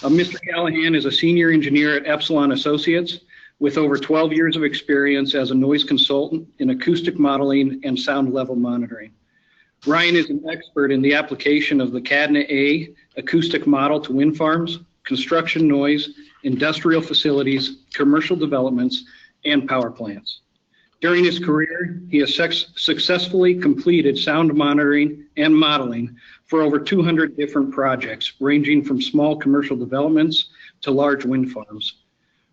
Mr. Callahan is a senior engineer at Epsilon Associates with over 12 years of experience as a noise consultant in acoustic modeling and sound level monitoring. Ryan is an expert in the application of the CADNA-A acoustic model to wind farms, construction noise, industrial facilities, commercial developments, and power plants. During his career, he has successfully completed sound monitoring and modeling for over 200 different projects, ranging from small commercial developments to large wind farms.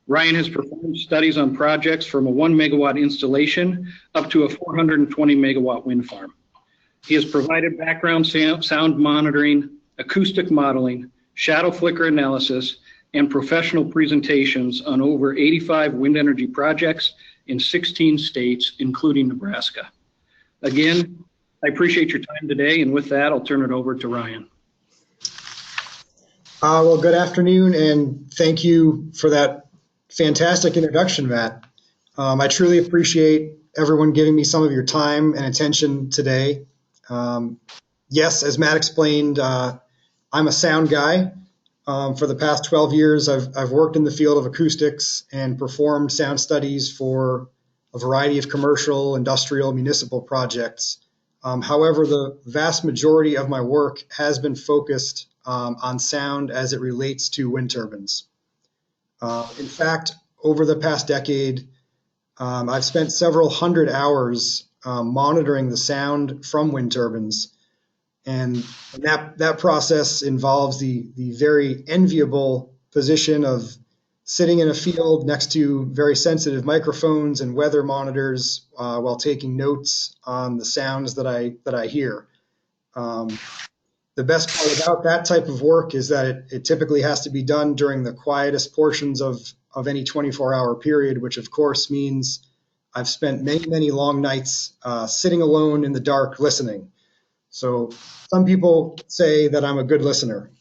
Ryan has performed studies on projects from a 1 megawatt installation up to a 420 megawatt wind farm. He has provided background sound monitoring, acoustic modeling, shadow flicker analysis, and professional presentations on over 85 wind energy projects in 16 states, including Nebraska. Again, I appreciate your time today, and with that, I'll turn it over to Ryan. Well, good afternoon, and thank you for that fantastic introduction, Matt. I truly appreciate everyone giving me some of your time and attention today. Yes, as Matt explained, I'm a sound guy. For the past 12 years, I've worked in the field of acoustics and performed sound studies for a variety of commercial, industrial, municipal projects. However, the vast majority of my work has been focused on sound as it relates to wind turbines. In fact, over the past decade, I've spent several hundred hours monitoring the sound from wind turbines. And that process involves the very enviable position of sitting in a field next to very sensitive microphones and weather monitors while taking notes on the sounds that I hear. The best part about that type of work is that it typically has to be done during the quietest portions of any 24-hour period, which of course means I've spent many long nights sitting alone in the dark listening. So some people say that I'm a good listener.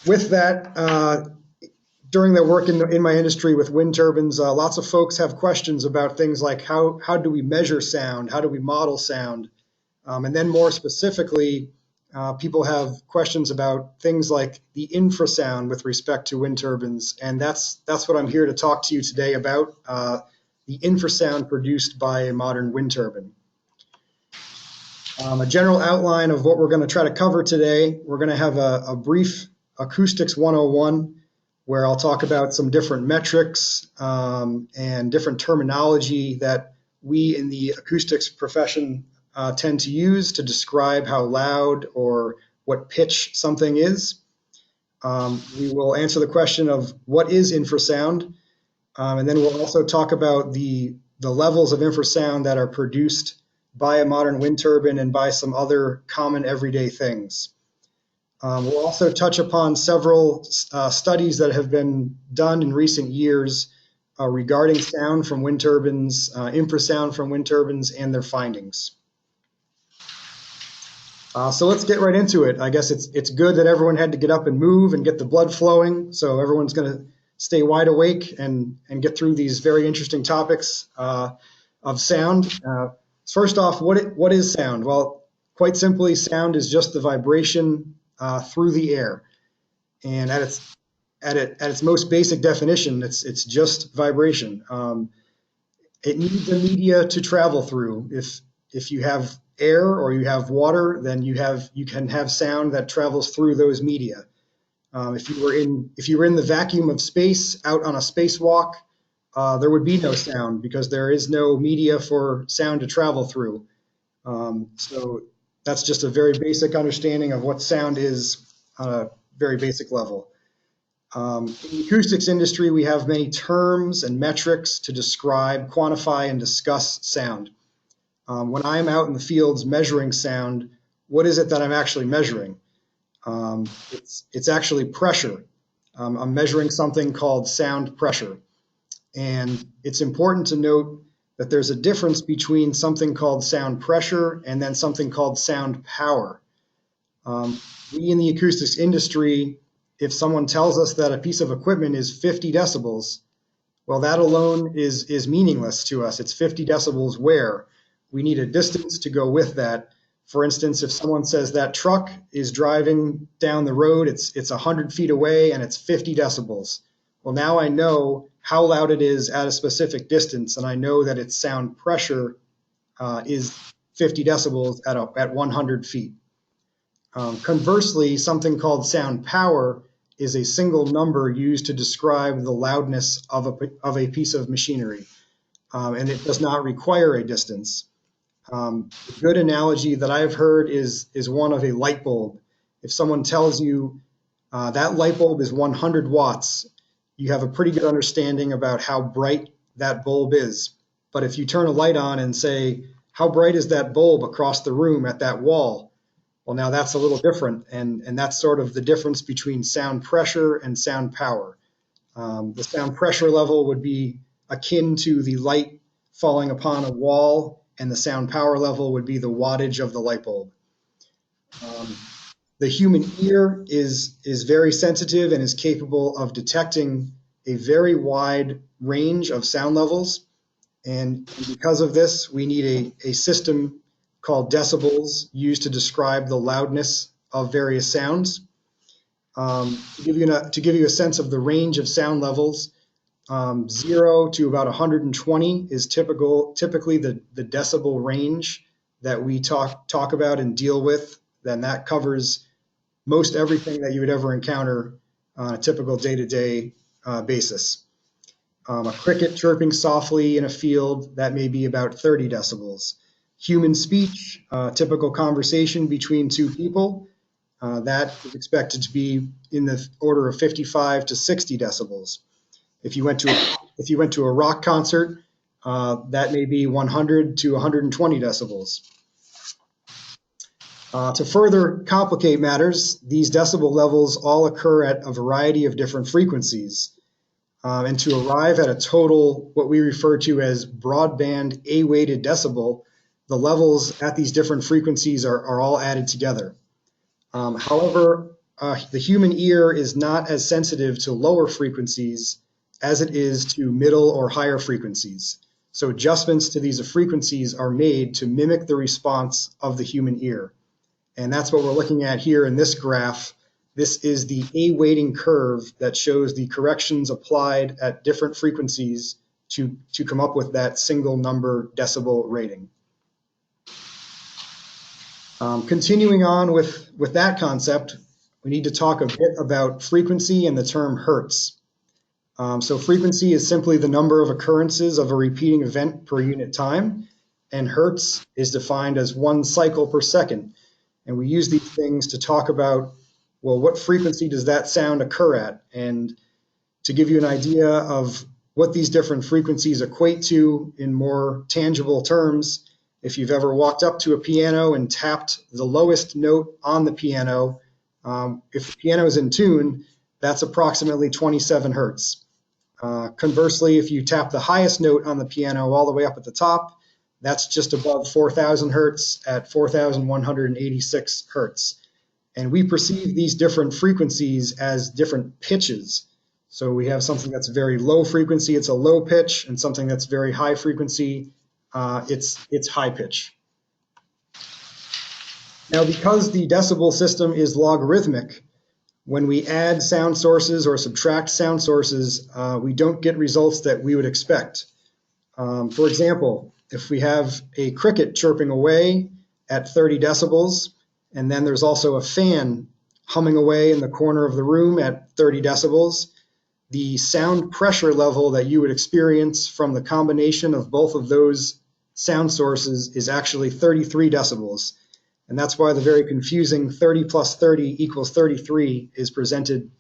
With that, during their work in my industry with wind turbines, lots of folks have questions about things like how do we measure sound? How do we model sound? And then more specifically, people have questions about things like the infrasound with respect to wind turbines. And that's what I'm here to talk to you today about. The infrasound produced by a modern wind turbine. A general outline of what we're going to try to cover today. We're going to have a brief Acoustics 101, where I'll talk about some different metrics and different terminology that we in the acoustics profession tend to use to describe how loud or what pitch something is. We will answer the question of what is infrasound. And then we'll also talk about the levels of infrasound that are produced by a modern wind turbine and by some other common everyday things. We'll also touch upon several studies that have been done in recent years regarding sound from wind turbines, infrasound from wind turbines, and their findings. So let's get right into it. I guess it's good that everyone had to get up and move and get the blood flowing, so everyone's going to stay wide awake and get through these very interesting topics of sound. First off, what is sound? Well, quite simply, sound is just the vibration through the air. And at its most basic definition, it's just vibration. It needs a media to travel through. If you have air or you have water, then you can have sound that travels through those media. If you were in the vacuum of space out on a spacewalk, there would be no sound because there is no media for sound to travel through. So that's just a very basic understanding of what sound is on a very basic level. In the acoustics industry, we have many terms and metrics to describe, quantify, and discuss sound. When I'm out in the fields measuring sound, what is it that I'm actually measuring? It's actually pressure. I'm measuring something called sound pressure. And it's important to note that there's a difference between something called sound pressure and then something called sound power. We in the acoustics industry, if someone tells us that a piece of equipment is 50 decibels, well, that alone is meaningless to us. It's 50 decibels where? We need a distance to go with that. For instance, if someone says that truck is driving down the road, it's 100 feet away and it's 50 decibels. Well, now I know how loud it is at a specific distance, and I know that its sound pressure is 50 decibels at 100 feet. Conversely, something called sound power is a single number used to describe the loudness of a piece of machinery, and it does not require a distance. A good analogy that I've heard is one of a light bulb. If someone tells you that light bulb is 100 watts, you have a pretty good understanding about how bright that bulb is. But if you turn a light on and say, how bright is that bulb across the room at that wall? Well, now that's a little different, and that's sort of the difference between sound pressure and sound power. The sound pressure level would be akin to the light falling upon a wall, and the sound power level would be the wattage of the light bulb. The human ear is very sensitive and is capable of detecting a very wide range of sound levels. And because of this, we need a system called decibels used to describe the loudness of various sounds. To give you a sense of the range of sound levels, 0 to about 120 is typically the decibel range that we talk about and deal with. Then that covers most everything that you would ever encounter on a typical day-to-day basis. A cricket chirping softly in a field, that may be about 30 decibels. Human speech, typical conversation between two people, that is expected to be in the order of 55 to 60 decibels. If you went to a rock concert, that may be 100 to 120 decibels. To further complicate matters, these decibel levels all occur at a variety of different frequencies. And to arrive at a total, what we refer to as broadband A-weighted decibel, the levels at these different frequencies are all added together. However, the human ear is not as sensitive to lower frequencies as it is to middle or higher frequencies. So adjustments to these frequencies are made to mimic the response of the human ear. And that's what we're looking at here in this graph. This is the A-weighting curve that shows the corrections applied at different frequencies to come up with that single number decibel rating. Continuing on with that concept, we need to talk a bit about frequency and the term hertz. So frequency is simply the number of occurrences of a repeating event per unit time, and hertz is defined as 1 cycle per second. And we use these things to talk about, well, what frequency does that sound occur at? And to give you an idea of what these different frequencies equate to in more tangible terms, if you've ever walked up to a piano and tapped the lowest note on the piano, if the piano is in tune, that's approximately 27 hertz. Conversely, if you tap the highest note on the piano all the way up at the top, that's just above 4,000 hertz at 4,186 hertz. And we perceive these different frequencies as different pitches. So we have something that's very low frequency, it's a low pitch, and something that's very high frequency, it's high pitch. Now, because the decibel system is logarithmic, when we add sound sources or subtract sound sources, we don't get results that we would expect. For example, if we have a cricket chirping away at 30 decibels, and then there's also a fan humming away in the corner of the room at 30 decibels, the sound pressure level that you would experience from the combination of both of those sound sources is actually 33 decibels. And that's why the very confusing 30 plus 30 equals 33 is presented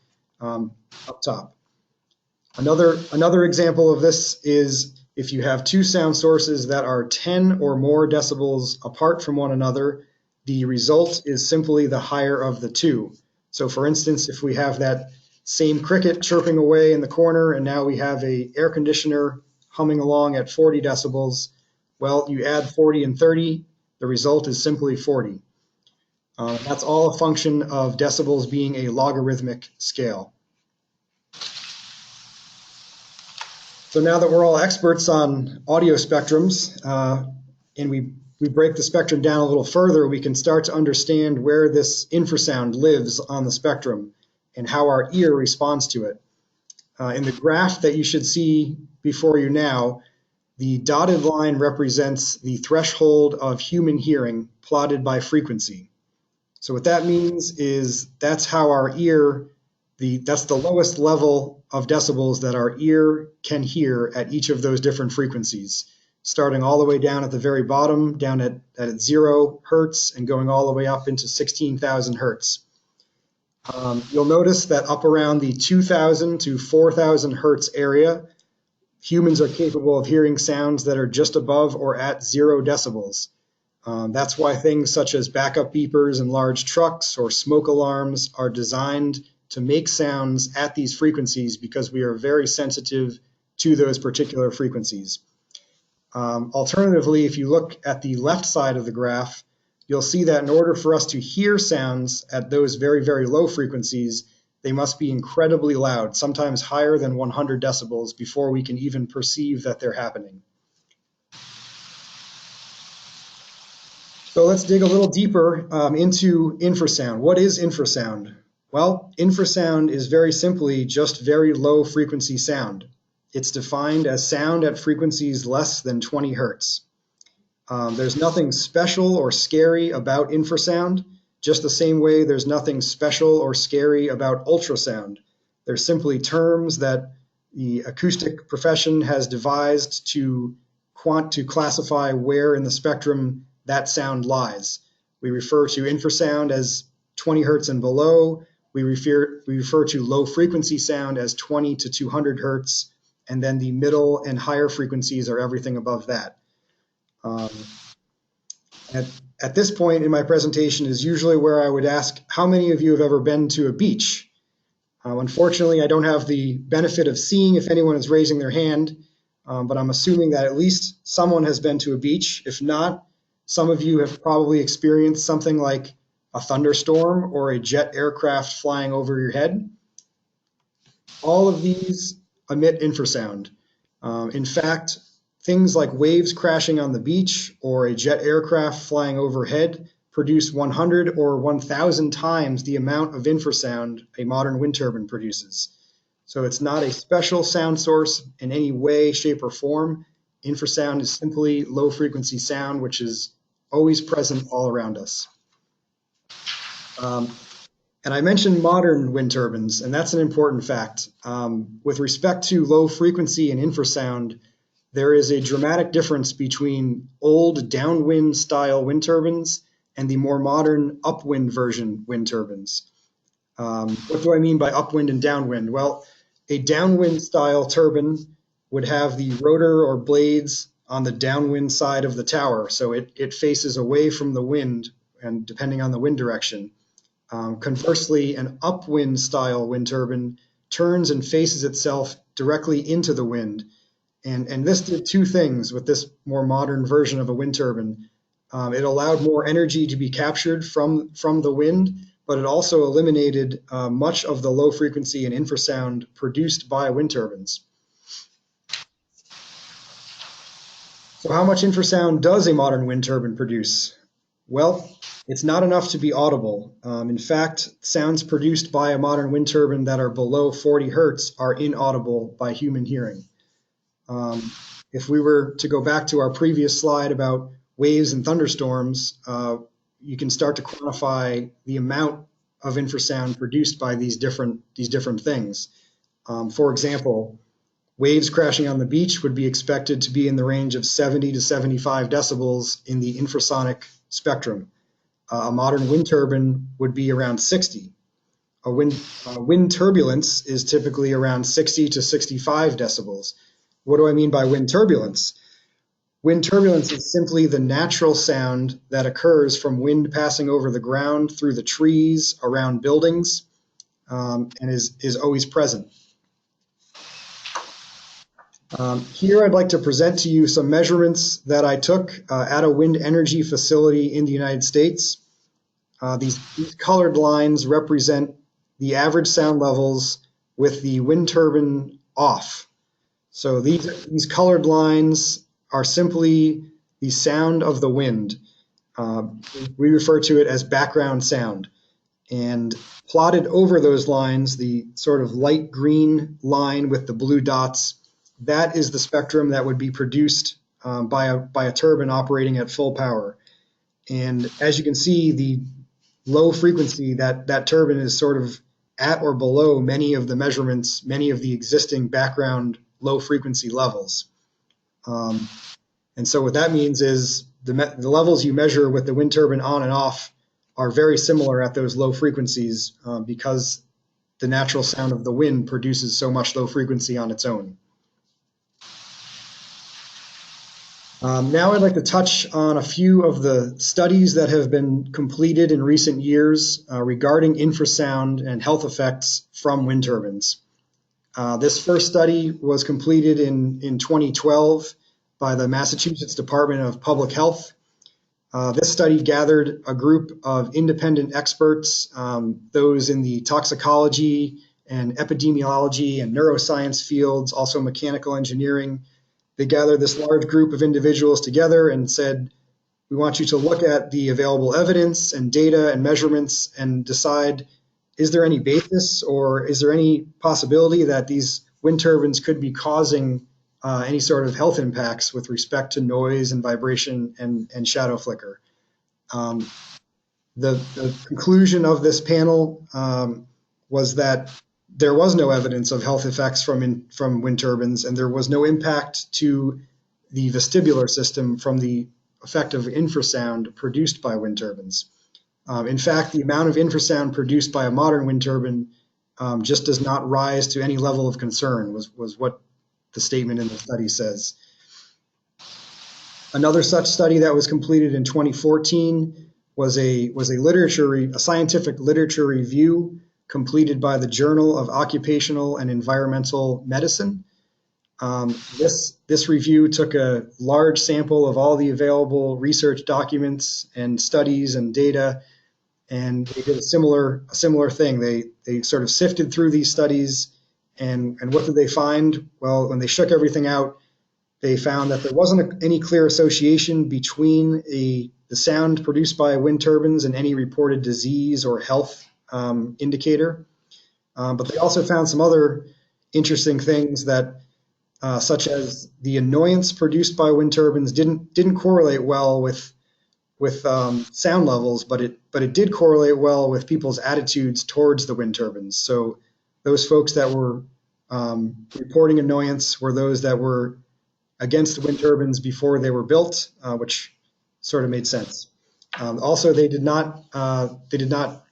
up top. Another example of this is if you have two sound sources that are 10 or more decibels apart from one another, the result is simply the higher of the two. So for instance, if we have that same cricket chirping away in the corner and now we have an air conditioner humming along at 40 decibels, well, you add 40 and 30, the result is simply 40. That's all a function of decibels being a logarithmic scale. So now that we're all experts on audio spectrums, and we we break the spectrum down a little further, we can start to understand where this infrasound lives on the spectrum and how our ear responds to it. In the graph that you should see before you now, the dotted line represents the threshold of human hearing plotted by frequency. So what that means is that's how our ear, that's the lowest level of decibels that our ear can hear at each of those different frequencies, starting all the way down at the very bottom, down at 0 hertz, and going all the way up into 16,000 hertz. You'll notice that up around the 2,000 to 4,000 hertz area, humans are capable of hearing sounds that are just above or at 0 decibels. That's why things such as backup beepers in large trucks or smoke alarms are designed to make sounds at these frequencies, because we are very sensitive to those particular frequencies. Alternatively, if you look at the left side of the graph, you'll see that in order for us to hear sounds at those very, very low frequencies, they must be incredibly loud, sometimes higher than 100 decibels, before we can even perceive that they're happening. So let's dig a little deeper into infrasound. What is infrasound? Well, infrasound is very simply just very low frequency sound. It's defined as sound at frequencies less than 20 hertz. There's nothing special or scary about infrasound, just the same way there's nothing special or scary about ultrasound. They're simply terms that the acoustic profession has devised to classify where in the spectrum that sound lies. We refer to infrasound as 20 hertz and below. We refer to low frequency sound as 20 to 200 hertz, and then the middle and higher frequencies are everything above that. At this point in my presentation is usually where I would ask, how many of you have ever been to a beach? Unfortunately, I don't have the benefit of seeing if anyone is raising their hand, but I'm assuming that at least someone has been to a beach. If not, some of you have probably experienced something like a thunderstorm or a jet aircraft flying over your head. All of these emit infrasound. In fact, things like waves crashing on the beach or a jet aircraft flying overhead produce 100 or 1,000 times the amount of infrasound a modern wind turbine produces. So it's not a special sound source in any way, shape, or form. Infrasound is simply low frequency sound, which is always present all around us. And I mentioned modern wind turbines, and that's an important fact. With respect to low frequency and infrasound, there is a dramatic difference between old downwind style wind turbines and the more modern upwind version wind turbines. What do I mean by upwind and downwind? Well, a downwind style turbine would have the rotor or blades on the downwind side of the tower, so it faces away from the wind, and depending on the wind direction. Conversely, an upwind style wind turbine turns and faces itself directly into the wind. And this did two things with this more modern version of a wind turbine. It allowed more energy to be captured from the wind, but it also eliminated much of the low frequency and infrasound produced by wind turbines. So how much infrasound does a modern wind turbine produce? Well, it's not enough to be audible. In fact, sounds produced by a modern wind turbine that are below 40 hertz are inaudible by human hearing. If we were to go back to our previous slide about waves and thunderstorms, you can start to quantify the amount of infrasound produced by these different things. For example, waves crashing on the beach would be expected to be in the range of 70 to 75 decibels in the infrasonic spectrum. A modern wind turbine would be around 60. Wind turbulence is typically around 60 to 65 decibels. What do I mean by wind turbulence? Wind turbulence is simply the natural sound that occurs from wind passing over the ground, through the trees, around buildings, and is always present. Here I'd like to present to you some measurements that I took at a wind energy facility in the United States. These colored lines represent the average sound levels with the wind turbine off. So these colored lines are simply the sound of the wind. We refer to it as background sound. And plotted over those lines, the sort of light green line with the blue dots, that is the spectrum that would be produced by a turbine operating at full power. And as you can see, the low frequency, that turbine is sort of at or below many of the measurements, many of the existing background low frequency levels. And so what that means is the levels you measure with the wind turbine on and off are very similar at those low frequencies because the natural sound of the wind produces so much low frequency on its own. Now I'd like to touch on a few of the studies that have been completed in recent years regarding infrasound and health effects from wind turbines. This first study was completed in 2012 by the Massachusetts Department of Public Health. This study gathered a group of independent experts, those in the toxicology and epidemiology and neuroscience fields, also mechanical engineering. They gathered this large group of individuals together and said, we want you to look at the available evidence and data and measurements and decide, is there any basis or is there any possibility that these wind turbines could be causing any sort of health impacts with respect to noise and vibration and shadow flicker. The conclusion of this panel was that there was no evidence of health effects from wind turbines, and there was no impact to the vestibular system from the effect of infrasound produced by wind turbines. In fact, the amount of infrasound produced by a modern wind turbine just does not rise to any level of concern, was what the statement in the study says. Another such study that was completed in 2014 was a scientific literature review completed by the Journal of Occupational and Environmental Medicine. This review took a large sample of all the available research documents and studies and data, and they did a similar thing. They sort of sifted through these studies. And what did they find? Well, when they shook everything out, they found that there wasn't any clear association between the sound produced by wind turbines and any reported disease or health indicator. But they also found some other interesting things that, such as the annoyance produced by wind turbines didn't correlate well with sound levels, but it did correlate well with people's attitudes towards the wind turbines. So those folks that were reporting annoyance were those that were against wind turbines before they were built, which sort of made sense. Also, they did not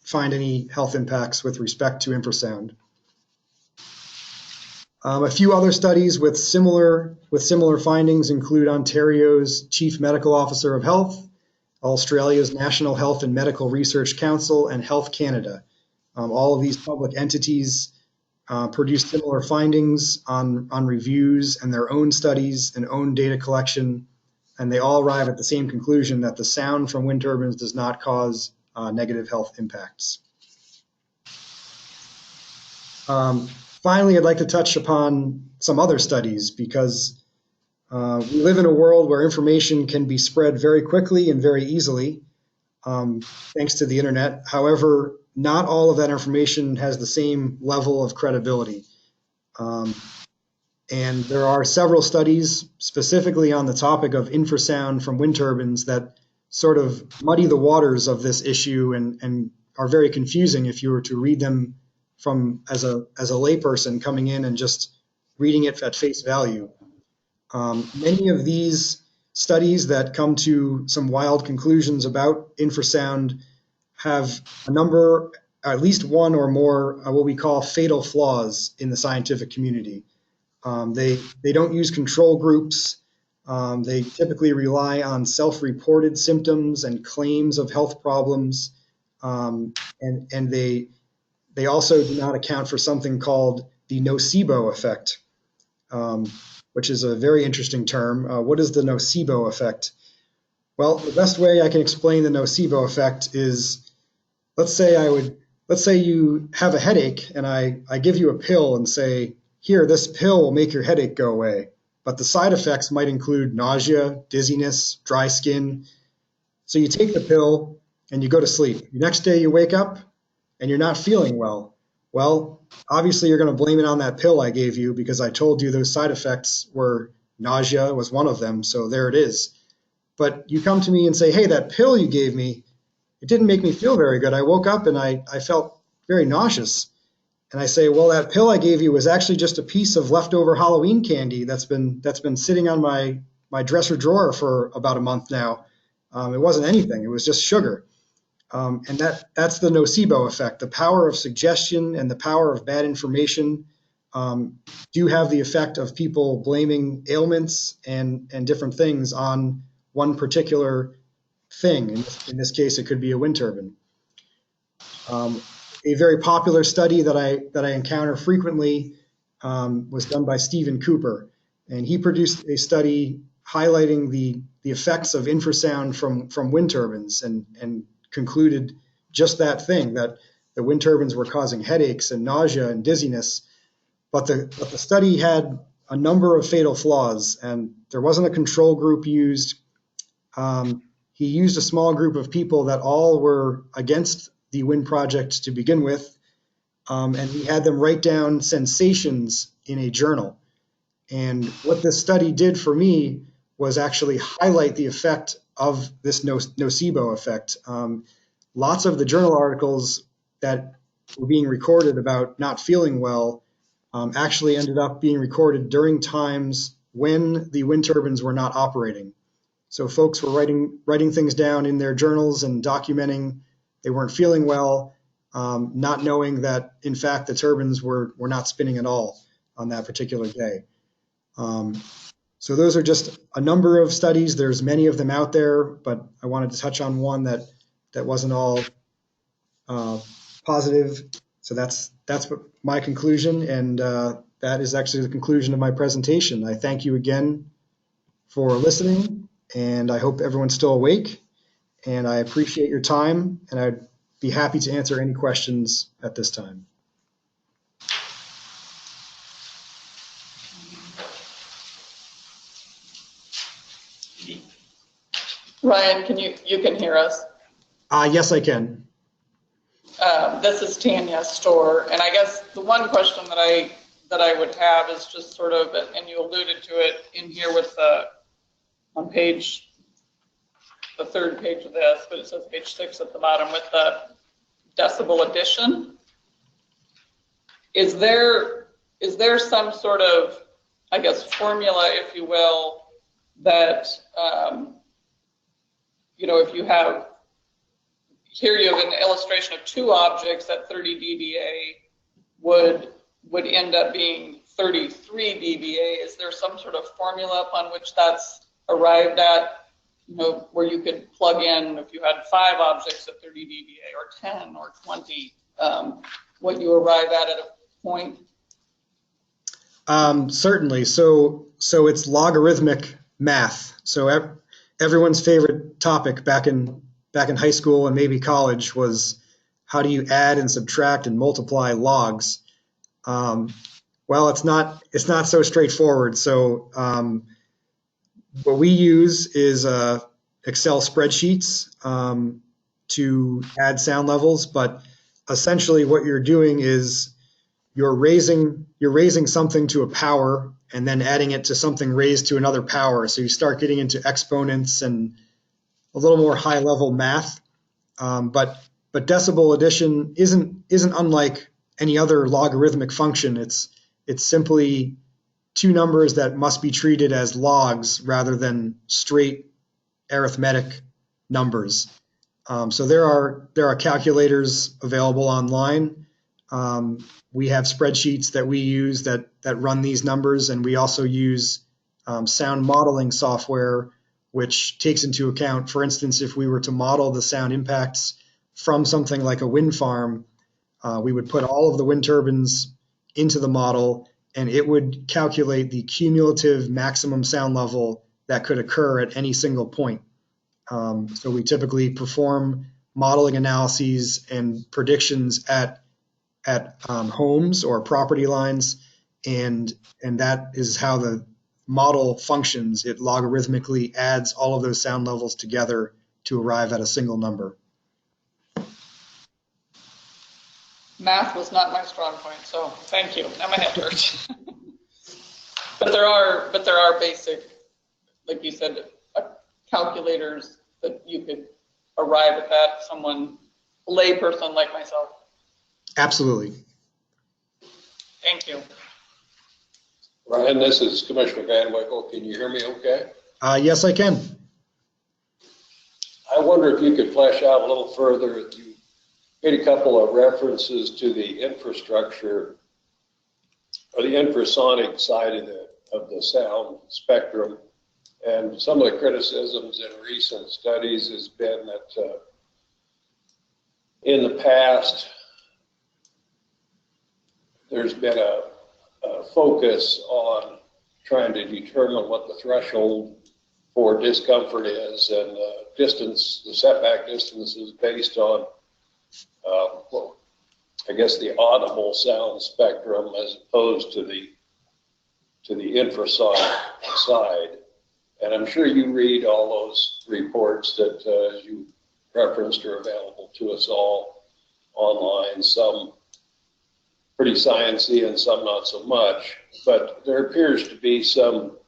find any health impacts with respect to infrasound. A few other studies with similar findings include Ontario's Chief Medical Officer of Health, Australia's National Health and Medical Research Council, and Health Canada. All of these public entities produced similar findings on reviews and their own studies and own data collection, and they all arrive at the same conclusion that the sound from wind turbines does not cause negative health impacts. Finally, I'd like to touch upon some other studies because we live in a world where information can be spread very quickly and very easily thanks to the internet. However, not all of that information has the same level of credibility. And there are several studies specifically on the topic of infrasound from wind turbines that sort of muddy the waters of this issue and are very confusing if you were to read them as a layperson coming in and just reading it at face value. Many of these studies that come to some wild conclusions about infrasound have a number, at least one or more, what we call fatal flaws in the scientific community. They don't use control groups. They typically rely on self-reported symptoms and claims of health problems. And they also do not account for something called the nocebo effect, which is a very interesting term. What is the nocebo effect? Well, the best way I can explain the nocebo effect is, let's say you have a headache and I give you a pill and say, here, this pill will make your headache go away. but the side effects might include nausea, dizziness, dry skin. So you take the pill and you go to sleep. The next day you wake up and you're not feeling well. Well, obviously you're going to blame it on that pill I gave you because I told you those side effects were nausea was one of them. So there it is. But you come to me and say, hey, that pill you gave me, it didn't make me feel very good. I woke up and I felt very nauseous. And I say, well, that pill I gave you was actually just a piece of leftover Halloween candy that's been sitting on my dresser drawer for about a month now. It wasn't anything. It was just sugar. And that's the nocebo effect. The power of suggestion and the power of bad information do have the effect of people blaming ailments and different things on one particular thing. In this case, it could be a wind turbine. A very popular study that I encounter frequently was done by Stephen Cooper, and he produced a study highlighting the effects of infrasound from wind turbines and concluded just that thing, that the wind turbines were causing headaches and nausea and dizziness. But the study had a number of fatal flaws, and there wasn't a control group used. He used a small group of people that all were against the wind project to begin with, and he had them write down sensations in a journal. And what this study did for me was actually highlight the effect of this nocebo effect. Lots of the journal articles that were being recorded about not feeling well actually ended up being recorded during times when the wind turbines were not operating. So folks were writing things down in their journals and documenting they weren't feeling well, not knowing that, in fact, the turbines were not spinning at all on that particular day. So those are just a number of studies. There's many of them out there, but I wanted to touch on one that wasn't all positive. So that's what my conclusion, and that is actually the conclusion of my presentation. I thank you again for listening, and I hope everyone's still awake. And I appreciate your time, and I'd be happy to answer any questions at this time. Ryan, you can hear us? Yes, I can. This is Tanya Storr, and I guess the one question that I would have is just sort of, and you alluded to it in here with on the third page of this, but it says page 6 at the bottom with the decibel addition. Is there some sort of, I guess, formula, if you will, that if you have here, you have an illustration of two objects at 30 dBA would end up being 33 dBA. Is there some sort of formula upon which that's arrived at, where you could plug in, if you had 5 objects at 30 dBA or 10 or 20, what you arrive at a point? Certainly. So it's logarithmic math. So everyone's favorite topic back in high school and maybe college was how do you add and subtract and multiply logs. Well, it's not so straightforward. So what we use is Excel spreadsheets to add sound levels, but essentially what you're doing is you're raising something to a power and then adding it to something raised to another power. So you start getting into exponents and a little more high level math. But decibel addition isn't unlike any other logarithmic function. It's simply two numbers that must be treated as logs rather than straight arithmetic numbers. So there are calculators available online. We have spreadsheets that we use that run these numbers, and we also use sound modeling software, which takes into account, for instance, if we were to model the sound impacts from something like a wind farm, we would put all of the wind turbines into the model, and it would calculate the cumulative maximum sound level that could occur at any single point. So we typically perform modeling analyses and predictions at homes or property lines, and that is how model functions, it logarithmically adds all of those sound levels together to arrive at a single number. Math was not my strong point, so thank you. Now my head hurts. But there are basic, like you said, calculators that you could arrive at that, someone, a lay person like myself. Absolutely. Thank you. Ryan, this is Commissioner Van Wickle. Can you hear me okay? Yes, I can. I wonder if you could flesh out a little further. You made a couple of references to the infrastructure or the infrasonic side of the sound spectrum. And some of the criticisms in recent studies has been that in the past, there's been a focus on trying to determine what the threshold for discomfort is, and the setback distance is based on, well, I guess the audible sound spectrum as opposed to the infrasonic side. And I'm sure you read all those reports that, as you referenced, are available to us all online, some pretty sciencey and some not so much. But there appears to be some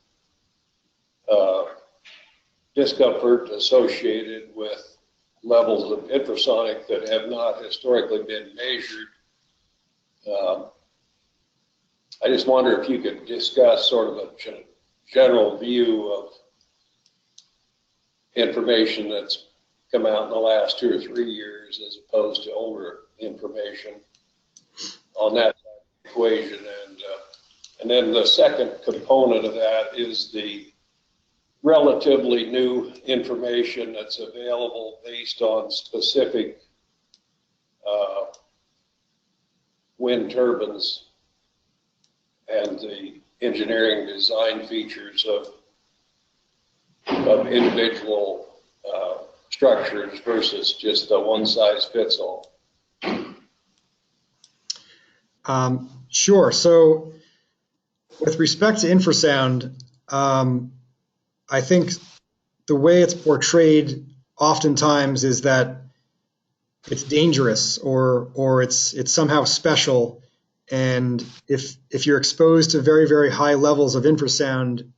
discomfort associated with levels of infrasonic that have not historically been measured. I just wonder if you could discuss sort of a general view of information that's come out in the last 2 or 3 years as opposed to older information on that equation. And then the second component of that is the relatively new information that's available based on specific wind turbines and the engineering design features of individual structures versus just the one size fits all. Sure. So with respect to infrasound, I think the way it's portrayed oftentimes is that it's dangerous or it's somehow special. And if you're exposed to very, very high levels of infrasound,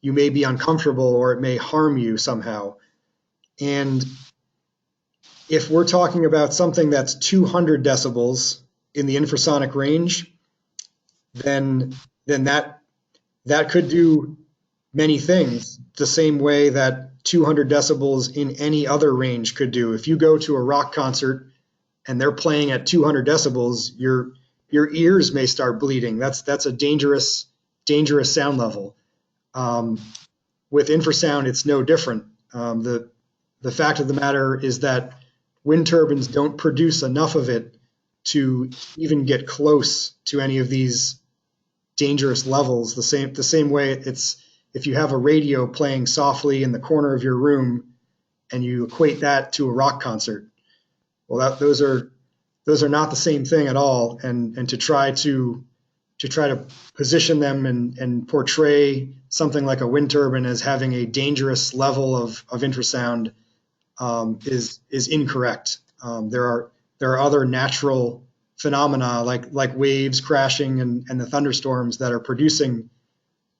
you may be uncomfortable or it may harm you somehow. And if we're talking about something that's 200 decibels in the infrasonic range, then that could do many things the same way that 200 decibels in any other range could do. If you go to a rock concert and they're playing at 200 decibels, your ears may start bleeding. That's a dangerous sound level. With infrasound, it's no different. The fact of the matter is that wind turbines don't produce enough of it to even get close to any of these dangerous levels. The same way it's if you have a radio playing softly in the corner of your room and you equate that to a rock concert, well, those are not the same thing at all. And to try to position them and portray something like a wind turbine as having a dangerous level of infrasound is incorrect. There are other natural phenomena like waves crashing and the thunderstorms that are producing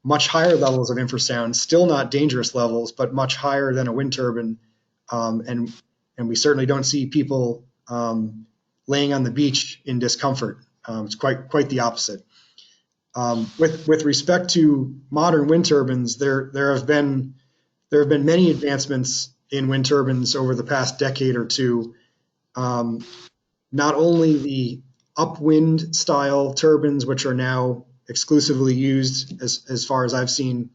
much higher levels of infrasound, still not dangerous levels, but much higher than a wind turbine. And we certainly don't see people laying on the beach in discomfort. It's quite the opposite. With respect to modern wind turbines, there have been many advancements in wind turbines over the past decade or two. Not only the upwind style turbines, which are now exclusively used as far as I've seen,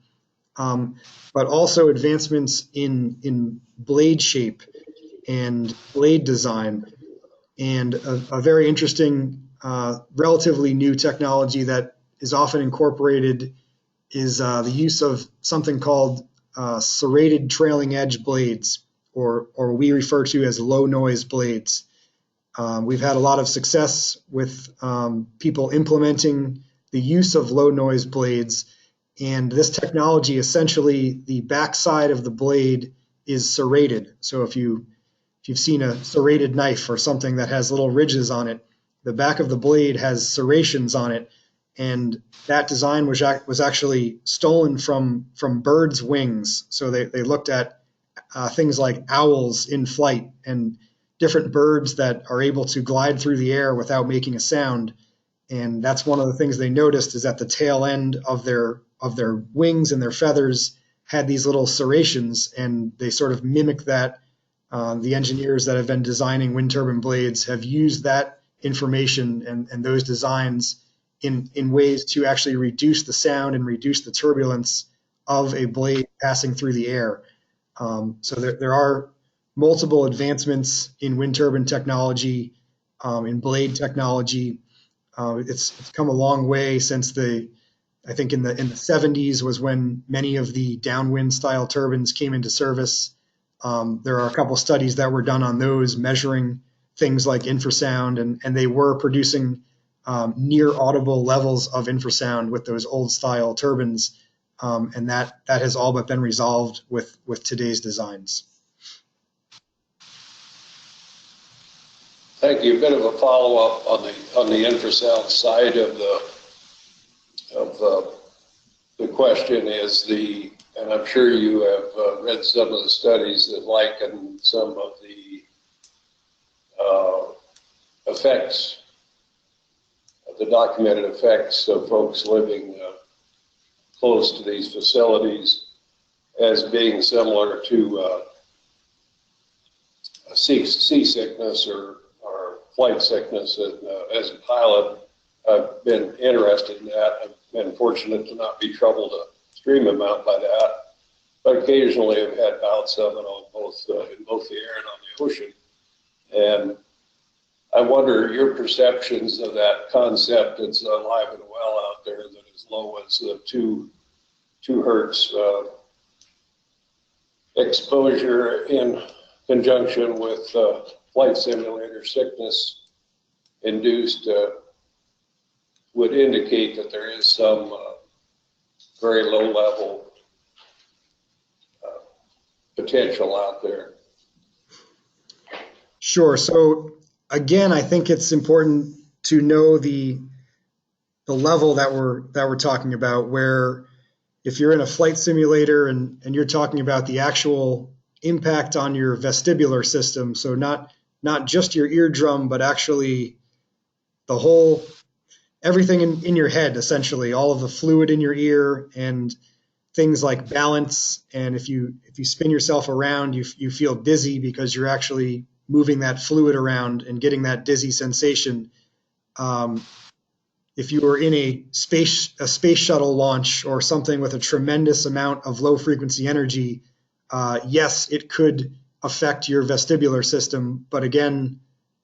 but also advancements in blade shape and blade design, and a very interesting, relatively new technology that is often incorporated is the use of something called serrated trailing edge blades, or we refer to as low noise blades. We've had a lot of success with people implementing the use of low noise blades And this technology, essentially, the backside of the blade is serrated. So if you've seen a serrated knife or something that has little ridges on it, the back of the blade has serrations on it, and that design was actually stolen from birds' wings. So they looked at things like owls in flight and different birds that are able to glide through the air without making a sound. And that's one of the things they noticed, is that the tail end of their wings and their feathers had these little serrations, and they sort of mimicked that. The engineers that have been designing wind turbine blades have used that information and those designs in ways to actually reduce the sound and reduce the turbulence of a blade passing through the air. So there are multiple advancements in wind turbine technology, in blade technology. It's come a long way since I think in the 70s was when many of the downwind style turbines came into service. There are a couple studies that were done on those, measuring things like infrasound, and they were producing near audible levels of infrasound with those old style turbines, and that has all but been resolved with today's designs. Thank you. A bit of a follow-up on the infrasound side of the question is and I'm sure you have read some of the studies that liken some of the effects, the documented effects of folks living close to these facilities as being similar to seasickness or flight sickness. As a pilot, I've been interested in that. I've been fortunate to not be troubled a extreme amount by that, but occasionally I've had bouts of it on in both the air and on the ocean. And I wonder your perceptions of that concept that's alive and well out there, that as low as 2 hertz exposure in conjunction with flight simulator sickness induced would indicate that there is some very low level potential out there. Sure. So again, I think it's important to know the level that we're talking about, where if you're in a flight simulator and you're talking about the actual impact on your vestibular system, so not just your eardrum, but actually the whole, everything in your head, essentially, all of the fluid in your ear and things like balance. And if you spin yourself around, you feel dizzy because you're actually moving that fluid around and getting that dizzy sensation. If you were in a space shuttle launch or something with a tremendous amount of low frequency energy, yes, it could affect your vestibular system. But again,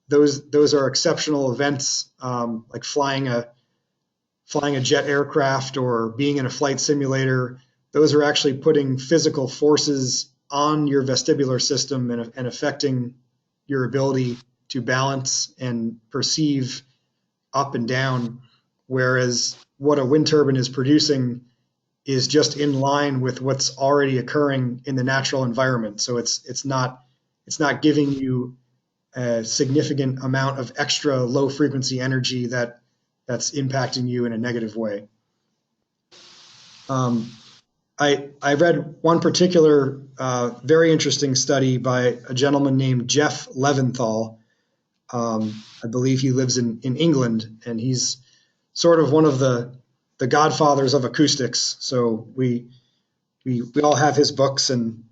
those are exceptional events, like flying a jet aircraft or being in a flight simulator. Those are actually putting physical forces on your vestibular system and affecting your ability to balance and perceive up and down. Whereas what a wind turbine is producing is just in line with what's already occurring in the natural environment. So it's not giving you a significant amount of extra low frequency energy that's impacting you in a negative way. I read one particular very interesting study by a gentleman named Jeff Leventhal. I believe he lives in England, and he's sort of one of the godfathers of acoustics. So we all have his books, and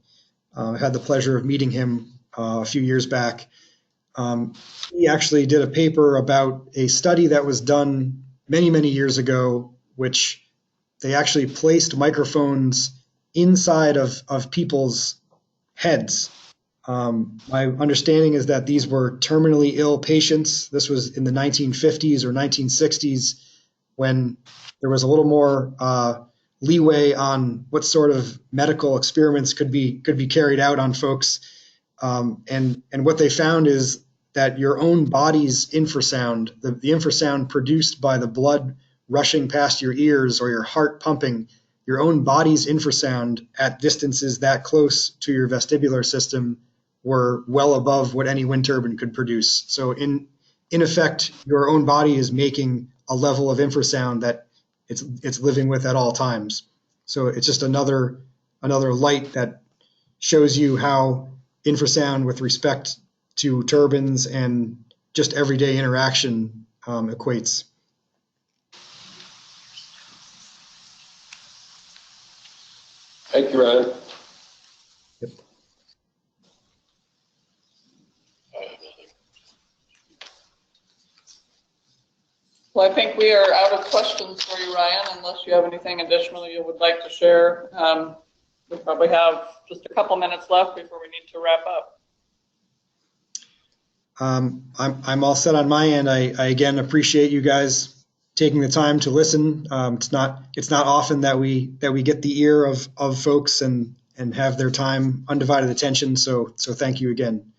had the pleasure of meeting him a few years back. He actually did a paper about a study that was done many, many years ago, which they actually placed microphones inside of people's heads. My understanding is that these were terminally ill patients. This was in the 1950s or 1960s, when there was a little more leeway on what sort of medical experiments could be carried out on folks. And what they found is that your own body's infrasound, the infrasound produced by the blood rushing past your ears or your heart pumping, your own body's infrasound at distances that close to your vestibular system were well above what any wind turbine could produce. So in effect, your own body is making a level of infrasound that it's living with at all times. So it's just another light that shows you how infrasound with respect to turbines and just everyday interaction equates. Thank you, Ryan. Yep. Well, I think we are out of questions for you, Ryan, unless you have anything additional you would like to share. We probably have just a couple minutes left before we need to wrap up. I'm all set on my end. I again appreciate you guys taking the time to listen. It's not often that we get the ear of folks and have their time, undivided attention. So thank you again.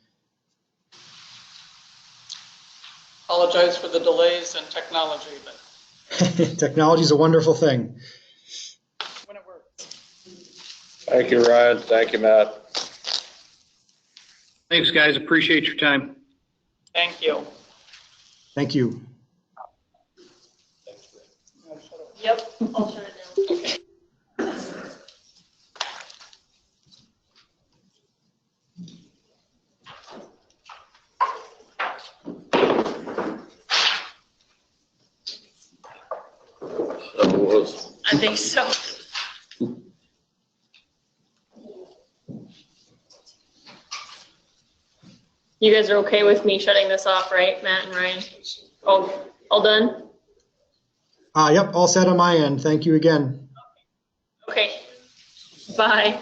Apologize for the delays in technology, but Technology is a wonderful thing. when it works. Thank you, Ryan. Thank you, Matt. Thanks, guys. Appreciate your time. Thank you. Thank you. Yep, I'll shut it down. Okay. I think so. You guys are okay with me shutting this off, right, Matt and Ryan? All done? Yep, all set on my end. Thank you again. Okay. Bye.